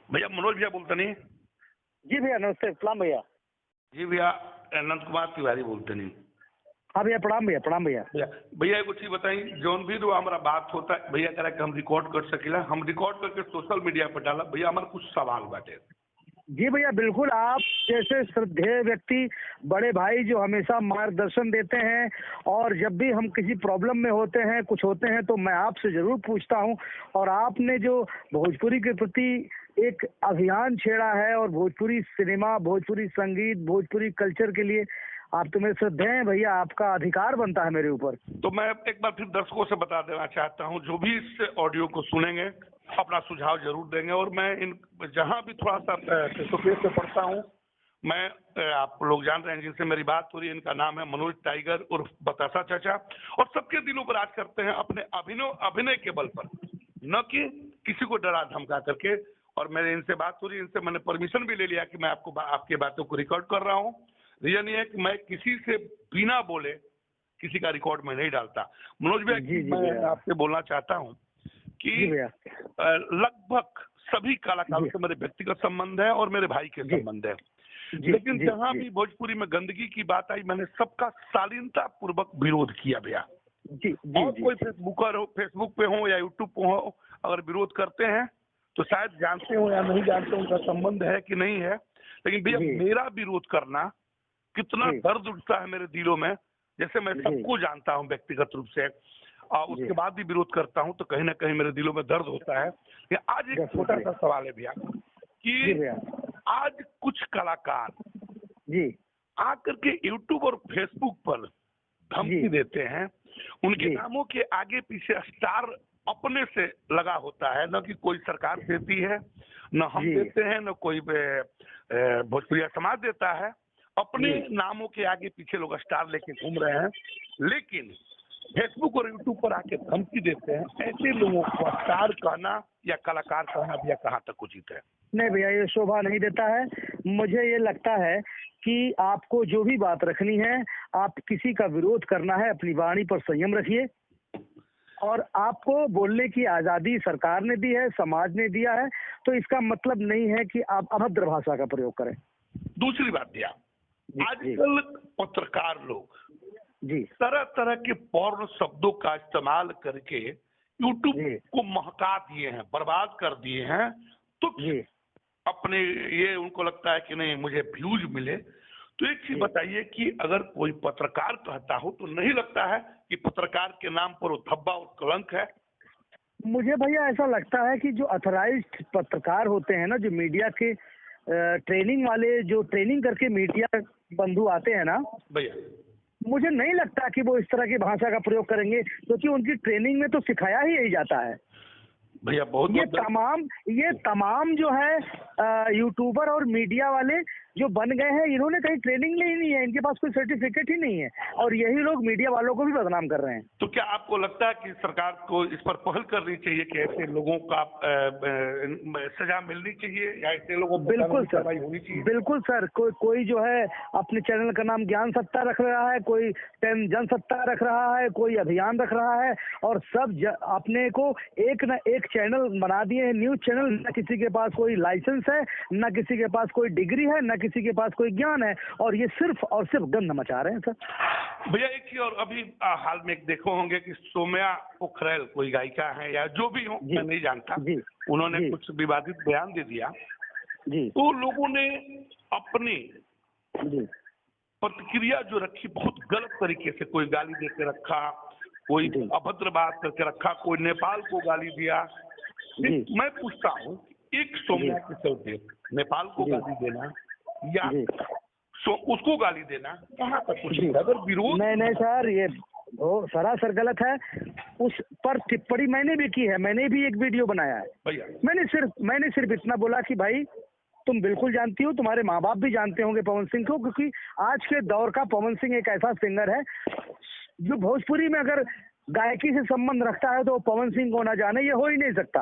भैया मनोज भैया बोलते नहीं? जी भैया नमस्ते, प्रणाम भैया। जी भैया, अनंत कुमार तिवारी बोलते नहीं? हाँ भैया प्रणाम भैया, प्रणाम भैया। भैया भैया एक चीज बताई, जौन भी जो हमारा बात होता है भैया कह रहा कि हम रिकॉर्ड कर सकेला, हम रिकॉर्ड करके सोशल मीडिया पर डाला। भैया हमारा कुछ सवाल बाटे। जी भैया बिल्कुल, आप जैसे श्रद्धेय व्यक्ति, बड़े भाई जो हमेशा मार्गदर्शन देते हैं, और जब भी हम किसी प्रॉब्लम में होते हैं, कुछ होते हैं, तो मैं आपसे जरूर पूछता हूं। और आपने जो भोजपुरी के प्रति एक अभियान छेड़ा है, और भोजपुरी सिनेमा, भोजपुरी संगीत, भोजपुरी कल्चर के लिए आप तो मेरे श्रद्धेय हैं भैया, आपका अधिकार बनता है मेरे ऊपर। तो मैं एक बार फिर दर्शकों से बता देना चाहता हूं, जो भी इस ऑडियो को सुनेंगे अपना सुझाव जरूर देंगे। और मैं इन जहां भी थोड़ा सा फेसबुक पे पढ़ता हूं, मैं आप लोग जान रहे हैं जिनसे मेरी बात हो रही है, इनका नाम है मनोज टाइगर उर्फ बतासा चाचा, और सबके दिलों पर राज करते हैं अपने अभिनय के बल पर, न कि किसी को डरा धमका करके। और मेरे इनसे बात हो रही है, इनसे मैंने परमिशन भी ले लिया कि मैं आपकी बातों को रिकॉर्ड कर रहा हूँ। रीजन ये है कि मैं किसी से बिना बोले किसी का रिकॉर्ड में नहीं डालता। मनोज भैया मैं आपसे बोलना चाहता हूँ कि लगभग सभी कलाकारों से मेरे व्यक्तिगत संबंध है और मेरे भाई के संबंध है, लेकिन जहां भी भोजपुरी में गंदगी की बात आई, मैंने सबका शालीनता पूर्वक विरोध किया भैया। और कोई फेसबुक पे हो या यूट्यूब पे हो, अगर विरोध करते हैं तो शायद जानते हो या नहीं जानते, उनका संबंध है कि नहीं है, लेकिन भैया मेरा विरोध करना कितना दर्द उठता है मेरे दिलों में। जैसे मैं सबको जानता हूं व्यक्तिगत रूप से, और उसके बाद भी विरोध करता हूं, तो कहीं ना कहीं मेरे दिलों में दर्द होता है। आज एक छोटा सा सवाल है भैया कि आज कुछ कलाकार आकर के यूट्यूब और फेसबुक पर धमकी देते हैं, उनके नामों के आगे पीछे स्टार अपने से लगा होता है, न कि कोई सरकार देती है, न हम देते हैं, न कोई भोजपुरिया समाज देता है। अपने नामों के आगे पीछे लोग स्टार लेके घूम रहे हैं, लेकिन फेसबुक और यूट्यूब पर आके धमकी देते हैं। ऐसे लोगों को स्टार कहना या कलाकार कहना भैया कहाँ तक उचित है? नहीं भैया, ये शोभा नहीं देता है। मुझे ये लगता है कि आपको जो भी बात रखनी है, आप किसी का विरोध करना है, अपनी वाणी पर संयम रखिए, और आपको बोलने की आजादी सरकार ने दी है, समाज ने दिया है, तो इसका मतलब नहीं है कि आप अभद्र भाषा का प्रयोग करें। दूसरी बात भैया, आजकल पत्रकार लोग तरह तरह के पॉर्न शब्दों का इस्तेमाल करके यूट्यूब को महका दिए हैं, बर्बाद कर दिए हैं। तो अपने ये उनको लगता है कि नहीं मुझे व्यूज मिले। तो एक चीज बताइए कि अगर कोई पत्रकार कहता हो, तो नहीं लगता है कि पत्रकार के नाम पर वो धब्बा और कलंक है? मुझे भैया ऐसा लगता है कि जो अथराइज्ड पत्रकार होते हैं ना, जो मीडिया के ट्रेनिंग वाले, जो ट्रेनिंग करके मीडिया बंधु आते हैं ना भैया, मुझे नहीं लगता कि वो इस तरह की भाषा का प्रयोग करेंगे, क्योंकि उनकी ट्रेनिंग में तो सिखाया ही यही जाता है भैया। बहुत ये तमाम जो है यूट्यूबर और मीडिया वाले जो बन गए हैं, इन्होंने कहीं ट्रेनिंग ली नहीं है, इनके पास कोई सर्टिफिकेट ही नहीं है, और यही लोग मीडिया वालों को भी बदनाम कर रहे हैं। तो क्या आपको लगता है कि सरकार को इस पर पहल करनी चाहिए कि ऐसे लोगों का सजा मिलनी चाहिए, या ऐसे लोगों पर बिल्कुल सर, कार्रवाई होनी चाहिए? बिल्कुल सर। कोई जो है अपने चैनल का नाम ज्ञान सत्ता रख रहा है, कोई जन सत्ता रख रहा है, कोई अभियान रख रहा है, और सब अपने को एक न एक चैनल बना दिए हैं, न्यूज चैनल। न किसी के पास कोई लाइसेंस है, न किसी के पास कोई डिग्री है, न किसी के पास कोई ज्ञान है, और ये सिर्फ और सिर्फ गंद मचा रहे हैं सर। भैया एक चीज और, अभी हाल में देखो होंगे कि सोम्या पोखरेल कोई गायिका है या जो भी हो, मैं नहीं जानता, उन्होंने कुछ विवादित बयान दे दिया। तो लोगों ने अपनी प्रतिक्रिया जो रखी बहुत गलत तरीके से, कोई गाली देके रखा, कोई अभद्र बात करके रखा, कोई नेपाल को गाली दिया। मैं पूछता हूँ, एक सोम्या के चलते नेपाल को गाली देना या उसको गाली देना कहाँ तक कुछ? अगर विरोध नहीं सर, ये सरासर गलत है। उस पर टिप्पणी मैंने भी की है, मैंने भी एक वीडियो बनाया है भैया। मैंने सिर्फ इतना बोला कि भाई तुम बिल्कुल जानती हो, तुम्हारे माँ बाप भी जानते होंगे पवन सिंह को, क्योंकि आज के दौर का पवन सिंह एक ऐसा सिंगर है जो भोजपुरी में अगर गायकी से संबंध रखता है तो पवन सिंह को ना जाने, ये हो ही नहीं सकता।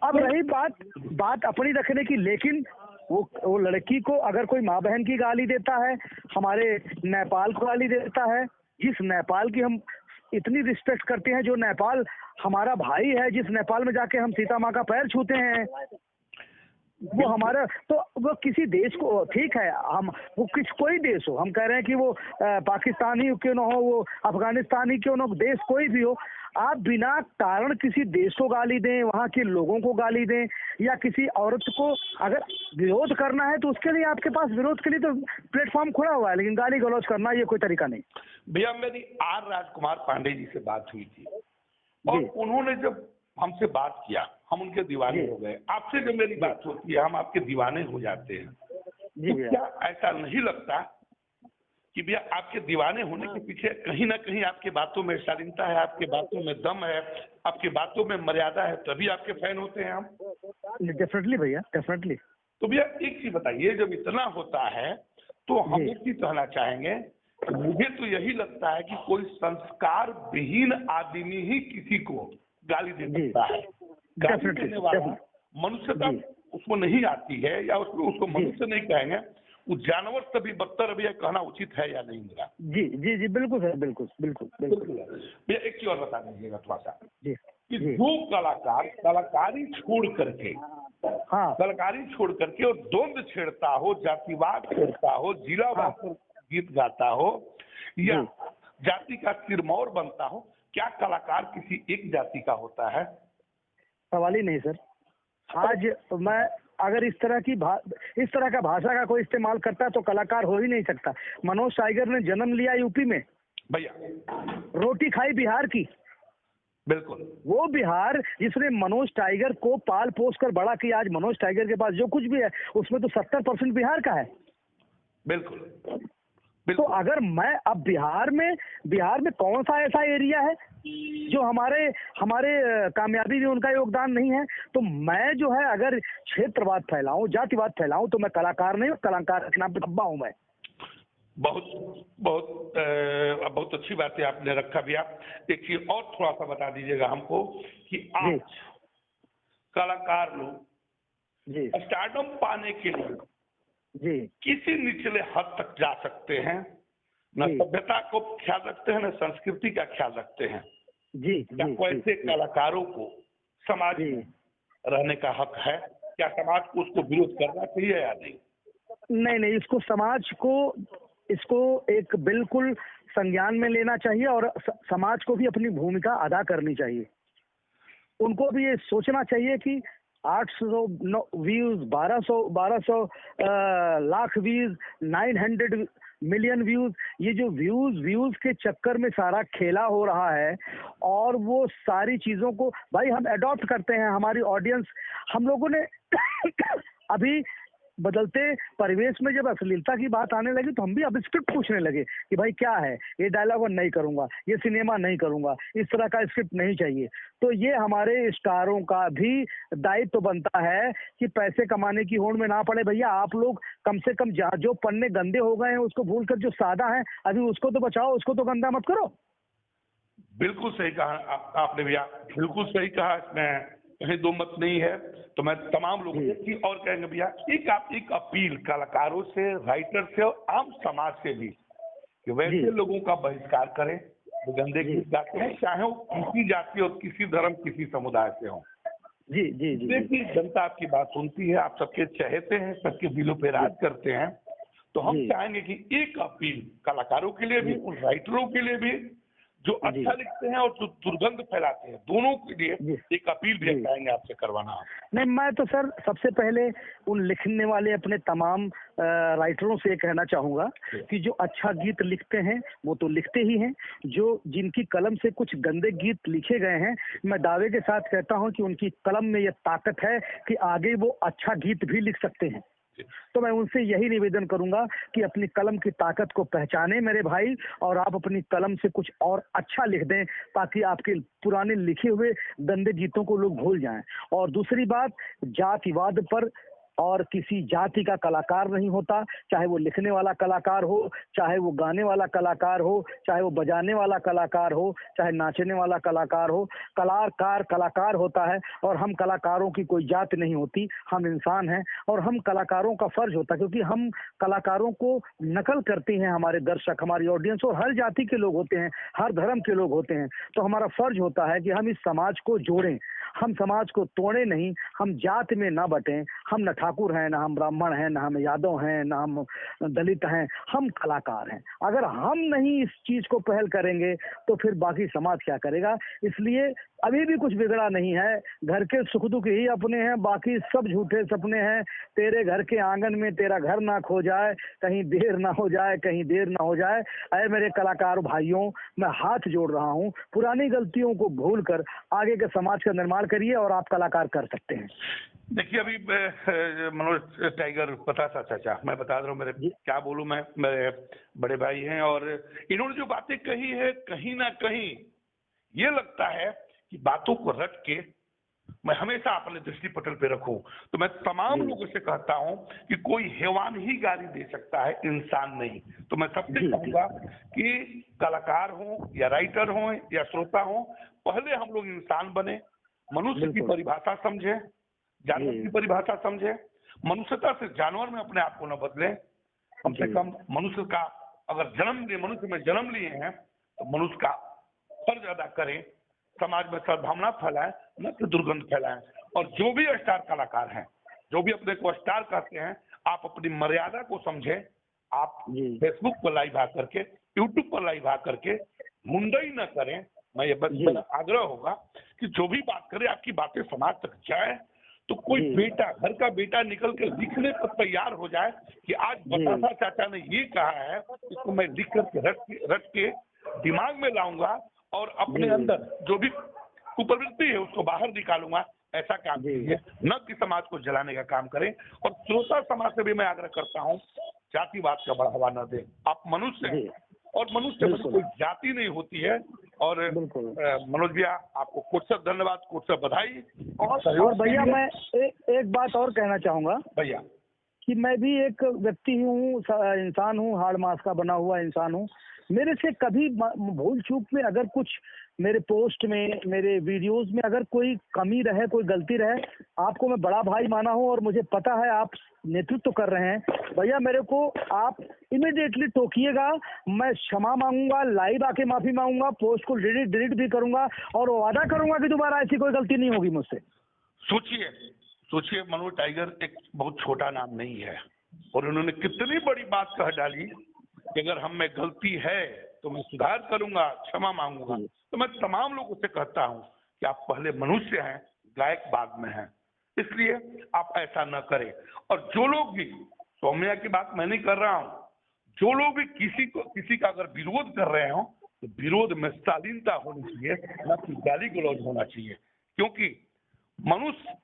अब रही बात अपनी रखने की, लेकिन वो लड़की को अगर कोई माँ बहन की गाली देता है, हमारे नेपाल को गाली देता है, जिस नेपाल की हम इतनी रिस्पेक्ट करते हैं, जो नेपाल हमारा भाई है, जिस नेपाल में जाके हम सीता माँ का पैर छूते हैं, वो हमारा, तो वो किसी देश को, ठीक है, हम वो कोई देश हो, हम कह रहे हैं कि वो पाकिस्तान ही क्यों ना हो, वो अफगानिस्तान ही क्यों ना हो, देश कोई भी हो, आप बिना कारण किसी देश को गाली दें, वहाँ के लोगों को गाली दें, या किसी औरत को अगर विरोध करना है तो उसके लिए आपके पास विरोध के लिए तो प्लेटफॉर्म खुला हुआ है, लेकिन गाली गलौज करना ये कोई तरीका नहीं। भैया मेरी आर राजकुमार पांडे जी से बात हुई थी और उन्होंने जब हमसे बात किया, हम उनके दीवाने हो गए। आपसे जब मेरी बात होती है हम आपके दीवाने हो जाते हैं, तो क्या ऐसा नहीं लगता कि भैया आपके दीवाने होने के पीछे कहीं ना कहीं आपकी बातों में शालीनता है, आपके बातों में दम है, आपकी बातों में मर्यादा है, तभी आपके फैन होते हैं हम? डेफिनेटली भैया, डेफिनेटली। तो भैया एक चीज बताइए, जब इतना होता है तो हम एक चीज कहना चाहेंगे, मुझे तो यही लगता है कि कोई संस्कार विहीन आदमी ही किसी को गाली दे सकता है। गाली देने वाला मनुष्यता उसको नहीं आती है, या उसको मनुष्य नहीं कहेंगे, वो जानवर से भी बदतर अभी कहना उचित है या नहीं मेरा? जी जी जी, बिल्कुल सर, बिल्कुल बिल्कुल बिल्कुल। भैया एक चीज और बता दीजिएगा थोड़ा सा, जी, कि जो कलाकार कलाकारी छोड़ करके, हाँ, कलाकारी छोड़ करके और द्वंद छेड़ता हो, जातिवाद छेड़ता हो, जिलावाद पर गीत गाता हो, या जाति का सिरमौर बनता हो, क्या कलाकार किसी एक जाति का होता है? सवाल ही नहीं सर। आज मैं अगर इस तरह का भाषा का कोई इस्तेमाल करता है तो कलाकार हो ही नहीं सकता। मनोज टाइगर ने जन्म लिया यूपी में भैया, रोटी खाई बिहार की। बिल्कुल, वो बिहार जिसने मनोज टाइगर को पाल पोस कर बड़ा किया, आज मनोज टाइगर के पास जो कुछ भी है उसमें तो 70% बिहार का है। बिल्कुल। तो अगर मैं अब बिहार में कौन सा ऐसा एरिया है जो हमारे कामयाबी में उनका योगदान नहीं है? तो मैं जो है अगर क्षेत्रवाद फैलाऊं, जातिवाद फैलाऊं, तो मैं कलाकार नहीं, कलाकार के नाम पे धब्बा हूं मैं। बहुत अच्छी बात है आपने रखा भैया। एक चीज और थोड़ा सा बता दीजिएगा हमको कि आज कलाकार लोग स्टारडम पाने के लिए जी किसी निचले हद तक जा सकते हैं, न सभ्यता को ख्याल रखते हैं, न संस्कृति का ख्याल रखते हैं। जी, क्या वैसे कलाकारों को समाज में रहने का हक है? क्या समाज को उसको विरोध करना चाहिए या नहीं? नहीं, इसको समाज को इसको एक बिल्कुल संज्ञान में लेना चाहिए और समाज को भी अपनी भूमिका अदा करनी चाहिए। उनको भी ये सोचना चाहिए कि 800 views, 1200 lakh views, 900 million views, ये जो व्यूज के चक्कर में सारा खेला हो रहा है, और वो सारी चीजों को भाई हम अडॉप्ट करते हैं। हमारी ऑडियंस, हम लोगों ने अभी बदलते परिवेश में जब अश्लीलता की बात आने लगी तो हम भी अब स्क्रिप्ट पूछने लगे कि भाई क्या है ये, डायलॉग नहीं करूंगा, ये सिनेमा नहीं करूंगा, इस तरह का स्क्रिप्ट नहीं चाहिए। तो ये हमारे स्टारों का भी दायित्व तो बनता है कि पैसे कमाने की होड़ में ना पड़े। भैया आप लोग कम से कम जो पन्ने गंदे हो गए हैं उसको भूलकर जो सादा है अभी उसको तो बचाओ, उसको तो गंदा मत करो। बिल्कुल सही कहा आपने भैया, बिल्कुल सही कहा, इसमें कहीं दो मत नहीं है। तो मैं तमाम लोगों से और कहेंगे भैया, एक अपील कलाकारों से, राइटर से और आम समाज से भी, कि वैसे लोगों का बहिष्कार करें जो गंदे गीत गाते हैं, चाहे वो किसी जाति और किसी धर्म, किसी समुदाय से हो। जी जी जी, जी। जनता आपकी बात सुनती है, आप सबके चहेते हैं, सबके दिलों पे राज करते हैं। तो हम चाहेंगे कि एक अपील कलाकारों के लिए भी, उन राइटरों के लिए भी जो अच्छा लिखते हैं और जो दुर्गंध फैलाते हैं, दोनों के लिए एक अपील भी चाहेंगे आपसे करवाना। नहीं, मैं तो सर सबसे पहले उन लिखने वाले अपने तमाम राइटरों से कहना चाहूंगा कि जो अच्छा गीत लिखते हैं वो तो लिखते ही हैं, जो जिनकी कलम से कुछ गंदे गीत लिखे गए हैं, मैं दावे के साथ कहता हूं कि उनकी कलम में ये ताकत है कि आगे वो अच्छा गीत भी लिख सकते हैं। तो मैं उनसे यही निवेदन करूंगा कि अपनी कलम की ताकत को पहचाने मेरे भाई, और आप अपनी कलम से कुछ और अच्छा लिख दें ताकि आपके पुराने लिखे हुए गंदे गीतों को लोग भूल जाएं। और दूसरी बात, जातिवाद पर और किसी जाति का कलाकार नहीं होता, चाहे वो लिखने वाला कलाकार हो, चाहे वो गाने वाला कलाकार हो, चाहे वो बजाने वाला कलाकार हो, चाहे नाचने वाला कलाकार हो। कलाकार कलाकार होता है और हम कलाकारों की कोई जात नहीं होती, हम इंसान हैं और हम कलाकारों का फर्ज होता है, क्योंकि हम कलाकारों को नकल करते हैं हमारे दर्शक, हमारी ऑडियंस, और हर जाति के लोग होते हैं, हर धर्म के लोग होते हैं। तो हमारा फर्ज होता है कि हम इस समाज को जोड़ें, हम समाज को तोड़े नहीं, हम जात में ना बटें। हम न ठाकुर हैं, ना हम ब्राह्मण हैं, ना हम यादव हैं, ना हम दलित हैं, हम कलाकार हैं। अगर हम नहीं इस चीज को पहल करेंगे तो फिर बाकी समाज क्या करेगा। इसलिए अभी भी कुछ बिगड़ा नहीं है, घर के सुख दुख ही अपने हैं, बाकी सब झूठे सपने हैं। तेरे घर के आंगन में तेरा घर ना खो जाए, कहीं देर ना हो जाए, कहीं देर ना हो जाए। अरे मेरे कलाकार भाइयों, मैं हाथ जोड़ रहा हूँ, पुरानी गलतियों को भूलकर आगे के समाज का निर्माण करिए और आप कलाकार कर सकते हैं। देखिए, अभी मनोज टाइगर पता था चाचा, मैं बता रहा हूँ, मेरे क्या बोलूं मैं, मेरे बड़े भाई हैं और इन्होंने जो बातें कही है, कहीं ना कहीं ये लगता है कि बातों को रट के मैं हमेशा अपने दृष्टि पटल पे रखूं। तो मैं तमाम लोगों से कहता हूं कि कोई हैवान ही गाली दे सकता है, इंसान नहीं। तो मैं सबसे कहूंगा कि कलाकार हो या राइटर हो या श्रोता हो, पहले हम लोग इंसान बने, मनुष्य की परिभाषा समझे, जानवर की परिभाषा समझे, मनुष्यता से जानवर में अपने आप को न बदले। कम से कम मनुष्य का अगर मनुष्य में जन्म लिए हैं तो मनुष्य का फर्ज अदा करें, समाज में सद्भावना फैलाएं, न कि दुर्गंध फैलाएं। और जो भी स्टार कलाकार हैं, जो भी अपने को स्टार कहते हैं, आप अपनी मर्यादा को समझें। आप फेसबुक पर लाइव आकर के, यूट्यूब पर लाइव आकर के मुंडई न करें। मैं ये बस मेरा आग्रह होगा कि जो भी बात करे, आपकी बातें समाज तक जाए, तो कोई बेटा, घर का बेटा निकल के लिखने पर तैयार हो जाए कि आज बतासा चाचा ने ये कहा है, इसको मैं लिख करके रट के दिमाग में लाऊंगा और अपने अंदर जो भी कुप्रवृत्ति है उसको बाहर निकालूंगा। ऐसा काम कीजिए, न कि समाज को जलाने का काम करें। और श्रोता समाज से भी मैं आग्रह करता हूँ, जातिवाद का बढ़ावा न दें। आप मनुष्य हैं और मनुष्य में कोई जाति नहीं होती है। और मनोज भैया, आपको कोट धन्यवाद, कोट बधाई। और भैया मैं एक बात और कहना चाहूंगा भैया, कि मैं भी एक व्यक्ति हूँ, इंसान हूँ, हाड़ मांस का बना हुआ इंसान हूँ। मेरे से कभी भूल चूक में अगर कुछ मेरे पोस्ट में, मेरे वीडियोस में अगर कोई कमी रहे, कोई गलती रहे, आपको मैं बड़ा भाई माना हूँ और मुझे पता है आप नेतृत्व कर रहे हैं। भैया मेरे को आप इमीडिएटली टोकिएगा, मैं क्षमा मांगूंगा, लाइव आके माफी मांगूंगा, पोस्ट को डिलीट भी करूंगा और वादा करूंगा कि दोबारा ऐसी कोई गलती नहीं होगी मुझसे। सोचिए मनोज टाइगर एक बहुत छोटा नाम नहीं है और उन्होंने कितनी बड़ी बात कह डाली कि अगर हम में गलती है तो मैं सुधार करूंगा, क्षमा मांगूंगा। तो मैं तमाम लोगों से कहता हूं कि आप पहले मनुष्य हैं, गायक बाद में हैं, इसलिए आप ऐसा न करें। और जो लोग भी, सौम्या की बात मैं नहीं कर रहा हूं, जो लोग भी किसी का अगर विरोध कर रहे हो तो विरोध में शालीनता होनी चाहिए, न कि गाली गलौज होना चाहिए। क्योंकि मनुष्य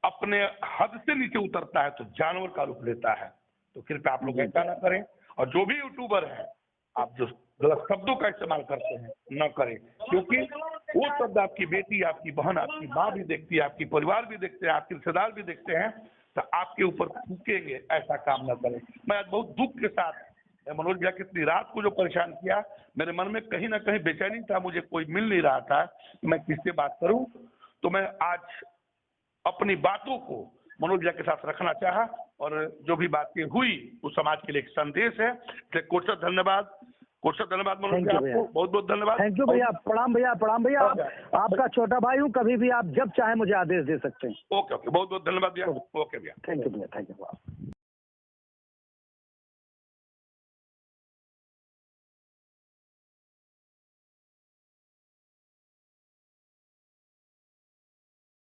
अपने हद से नीचे उतरता है तो जानवर का रूप लेता है। तो कृपया आप लोग ऐसा न करें। और जो भी यूट्यूबर हैं, आप जो गलत शब्दों का इस्तेमाल करते हैं न करें, क्योंकि वो शब्द आपकी बेटी, आपकी बहन, आपकी माँ भी देखती है, आपकी परिवार भी देखते हैं, आपके रिश्तेदार भी देखते हैं, तो आपके ऊपर थूकेंगे। ऐसा काम न करें। मैं आज बहुत दुख के साथ, मनोज भैया कितनी रात को जो परेशान किया, मेरे मन में कहीं ना कहीं बेचैनी था, मुझे कोई मिल नहीं रहा था कि मैं किससे बात करूं। तो मैं आज अपनी बातों को मनोज भैया के साथ रखना चाहा और जो भी बातें हुई वो समाज के लिए एक संदेश है। कोट धन्यवाद मनोज भैया, आपको बहुत बहुत धन्यवाद। थैंक यू भैया, प्रणाम भैया, प्रणाम भैया। आपका छोटा भाई हूँ, कभी भी आप जब चाहे मुझे आदेश दे सकते हैं। ओके, बहुत बहुत धन्यवाद भैया। ओके भैया, थैंक यू भैया, थैंक यू।